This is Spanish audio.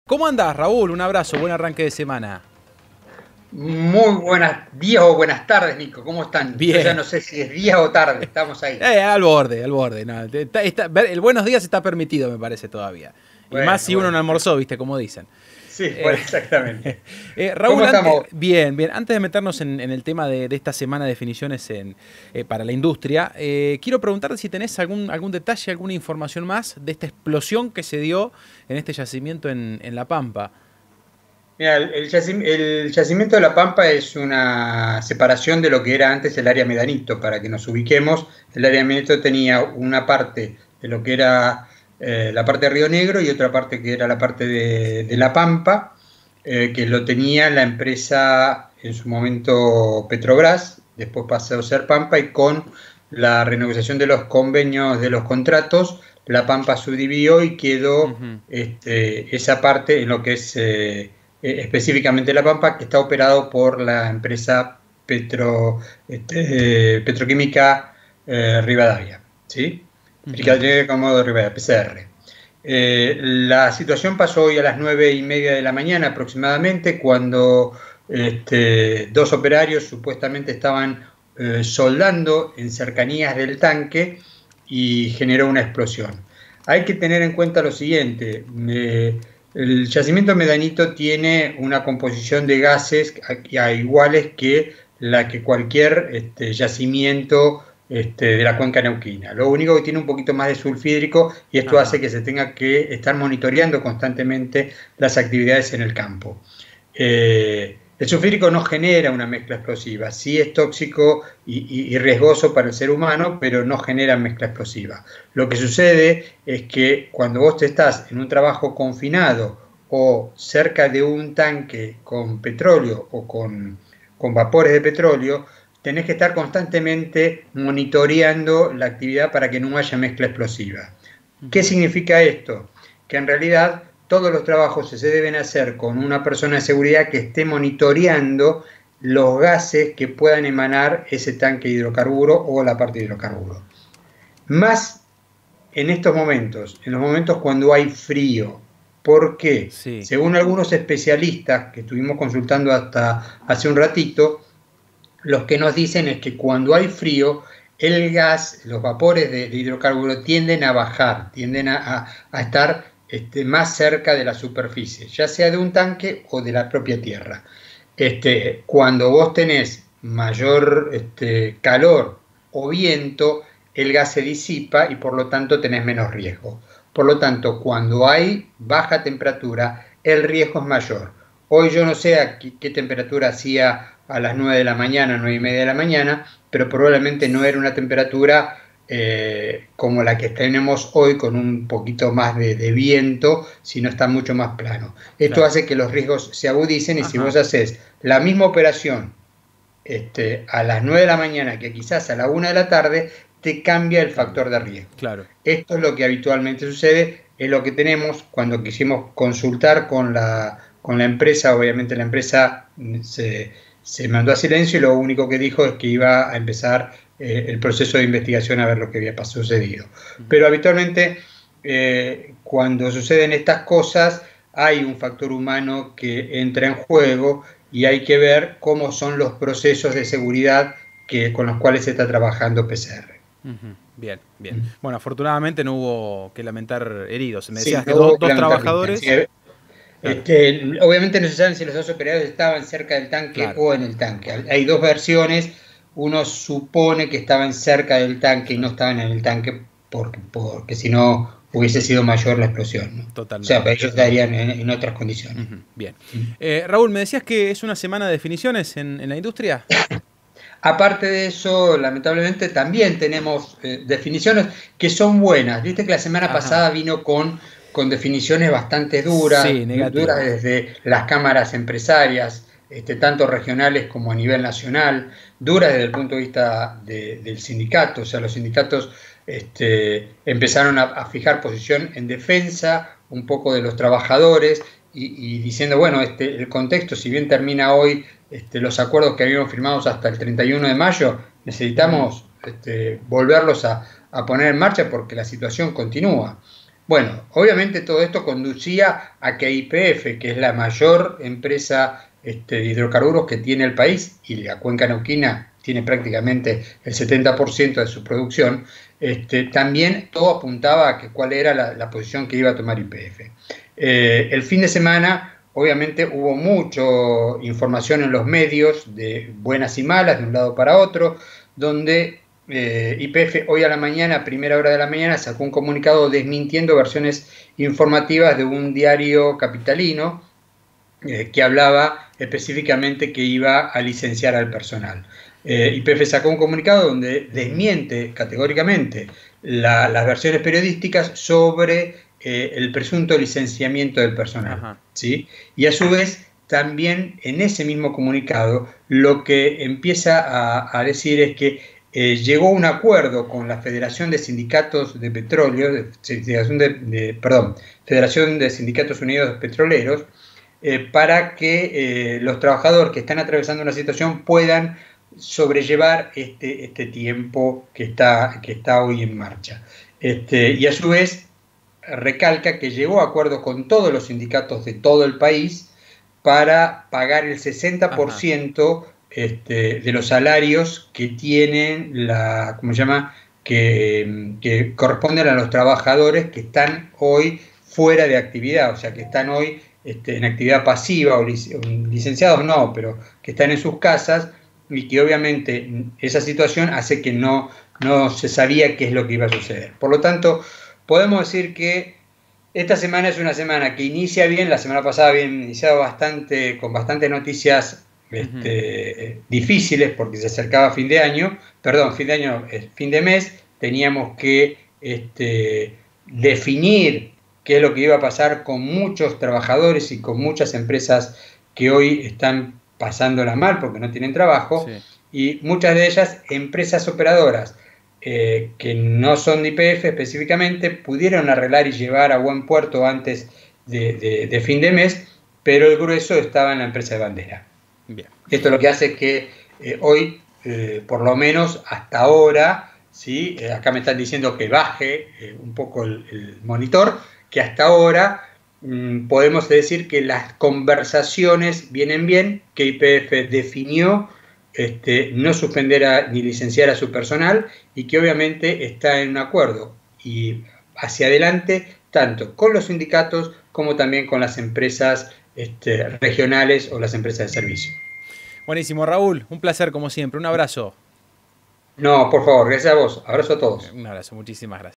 ¿Cómo andás, Raúl? Un abrazo, buen arranque de semana. Muy buenos días o buenas tardes, Nico. ¿Cómo están? Yo ya Bien. no sé si es día o tarde. Estamos ahí. Al borde, al borde. No, el buenos días está permitido, me parece, todavía. Y más Bueno, si uno no bueno. almorzó, ¿viste? Como dicen. Sí, Eh, exactamente. ¿Cómo Raúl, estamos? bien, bien. Antes de meternos en el tema de esta semana de definiciones para la industria, quiero preguntarte si tenés algún detalle, alguna información más de esta explosión que se dio en este yacimiento en La Pampa. Mira, el yacimiento de La Pampa es una separación de lo que era antes el área Medanito. Para que nos ubiquemos, el área Medanito tenía una parte de lo que era la parte de Río Negro y otra parte que era la parte de La Pampa, que lo tenía la empresa en su momento Petrobras, después pasó a ser Pampa, y con la renegociación de los convenios de los contratos, La Pampa subdividió y quedó Ujú. esa parte en lo que es específicamente La Pampa, que está operado por la empresa petroquímica Rivadavia, ¿sí? Ujú. Petroquímica Comodoro Rivadavia, PCR. La situación pasó hoy a las 9:30 de la mañana aproximadamente, cuando dos operarios supuestamente estaban soldando en cercanías del tanque y generó una explosión. Hay que tener en cuenta lo siguiente: el yacimiento Medanito tiene una composición de gases a iguales que la que cualquier yacimiento de la cuenca neuquina. Lo único que tiene un poquito más de sulfídrico, y esto hace Ajá. que se tenga que estar monitoreando constantemente las actividades en el campo. El sulfídrico no genera una mezcla explosiva, sí es tóxico y riesgoso para el ser humano, pero no genera mezcla explosiva. Lo que sucede es que cuando vos estás en un trabajo confinado o cerca de un tanque con petróleo o con vapores de petróleo, tenés que estar constantemente monitoreando la actividad para que no haya mezcla explosiva. ¿Qué Ujú. significa esto? Que en realidad todos los trabajos se deben hacer con una persona de seguridad que esté monitoreando los gases que puedan emanar ese tanque de hidrocarburo o la parte de hidrocarburo. Más en estos momentos, en los momentos cuando hay frío. ¿Por qué? Sí. Según algunos especialistas que estuvimos consultando hasta hace un ratito, los que nos dicen es que cuando hay frío, el gas, los vapores de hidrocarburo tienden a bajar, tienden a estar más cerca de la superficie, ya sea de un tanque o de la propia tierra. Cuando vos tenés mayor calor o viento, el gas se disipa y por lo tanto tenés menos riesgo. Por lo tanto, cuando hay baja temperatura, el riesgo es mayor. Hoy yo no sé a qué temperatura hacía a las 9 de la mañana, 9:30 de la mañana, pero probablemente no era una temperatura como la que tenemos hoy, con un poquito más de viento, sino está mucho más plano. Esto Claro. hace que los riesgos se agudicen, y si vos Ajá. haces la misma operación a las 9 de la mañana que quizás a la 1 de la tarde, te cambia el Cambia. factor de riesgo. Claro. Esto es lo que habitualmente sucede, es lo que tenemos cuando quisimos consultar con la empresa. Obviamente la empresa se mandó a silencio, y lo único que dijo es que iba a empezar el proceso de investigación a ver lo que había sucedido. Ujú. Pero habitualmente cuando suceden estas cosas hay un factor humano que entra en juego, y hay que ver cómo son los procesos de seguridad con los cuales se está trabajando PCR. Ujú. Bien, bien. Bueno, afortunadamente no hubo que lamentar heridos. Me Sí, decías que no hubo que dos lamentar víctimas. Sí, trabajadores. Claro, obviamente no se sabe si los dos operarios estaban cerca del tanque claro, o en el tanque. Hay dos versiones. Uno supone que estaban cerca del tanque y no claro. estaban en el tanque porque si no hubiese sido mayor la explosión, ¿no? O sea, Totalmente. ellos estarían en otras condiciones. Ujú. Bien. Raúl, me decías que es una semana de definiciones en la industria. Aparte de eso, lamentablemente también tenemos definiciones que son buenas. Viste que la semana Ajá. pasada vino con definiciones bastante duras, Sí, duras negativas. desde las cámaras empresarias, tanto regionales como a nivel nacional, duras desde el punto de vista del sindicato. O sea, los sindicatos empezaron a fijar posición en defensa un poco de los trabajadores, y diciendo, bueno, el contexto, si bien termina hoy los acuerdos que habíamos firmado hasta el 31 de mayo, Ujú. necesitamos volverlos a poner en marcha porque la situación continúa. Bueno, obviamente todo esto conducía a que YPF, que es la mayor empresa de hidrocarburos que tiene el país, y la cuenca neuquina tiene prácticamente el 70% de su producción, también todo apuntaba a que cuál era la posición que iba a tomar YPF. El fin de semana, obviamente, hubo mucha información en los medios, de buenas y malas, de un lado para otro, donde YPF hoy a la mañana, a primera hora de la mañana, sacó un comunicado desmintiendo versiones informativas de un diario capitalino que hablaba específicamente que iba a licenciar al personal. YPF sacó un comunicado donde desmiente categóricamente las versiones periodísticas sobre el presunto licenciamiento del personal. ¿Sí? Y a su vez, también en ese mismo comunicado, lo que empieza a decir es que llegó a un acuerdo con la Federación de Sindicatos de Petróleo, Federación de Sindicatos Unidos Petroleros, para que los trabajadores que están atravesando una situación puedan sobrellevar este tiempo que está hoy en marcha. Y a su vez recalca que llegó a acuerdo con todos los sindicatos de todo el país para pagar el 60% de los salarios que tienen que corresponden a los trabajadores que están hoy fuera de actividad, o sea, que están hoy en actividad pasiva o licenciados no, pero que están en sus casas, y que obviamente esa situación hace que no se sabía qué es lo que iba a suceder. Por lo tanto, podemos decir que esta semana es una semana que inicia bien. La semana pasada había iniciado con bastantes noticias difíciles, porque se acercaba fin de mes, teníamos que definir qué es lo que iba a pasar con muchos trabajadores y con muchas empresas que hoy están pasándola mal porque no tienen trabajo, sí. Y muchas de ellas empresas operadoras que no son de YPF específicamente pudieron arreglar y llevar a buen puerto antes de fin de mes, pero el grueso estaba en la empresa de bandera. Bien. Esto lo que hace que hoy, por lo menos hasta ahora, ¿sí? Acá me están diciendo que baje un poco el monitor, que hasta ahora podemos decir que las conversaciones vienen bien, que YPF definió no suspender ni licenciar a su personal, y que obviamente está en un acuerdo y hacia adelante tanto con los sindicatos como también con las empresas regionales o las empresas de servicio. Buenísimo, Raúl, un placer como siempre, un abrazo. No, por favor, gracias a vos, abrazo a todos. Un abrazo, muchísimas gracias.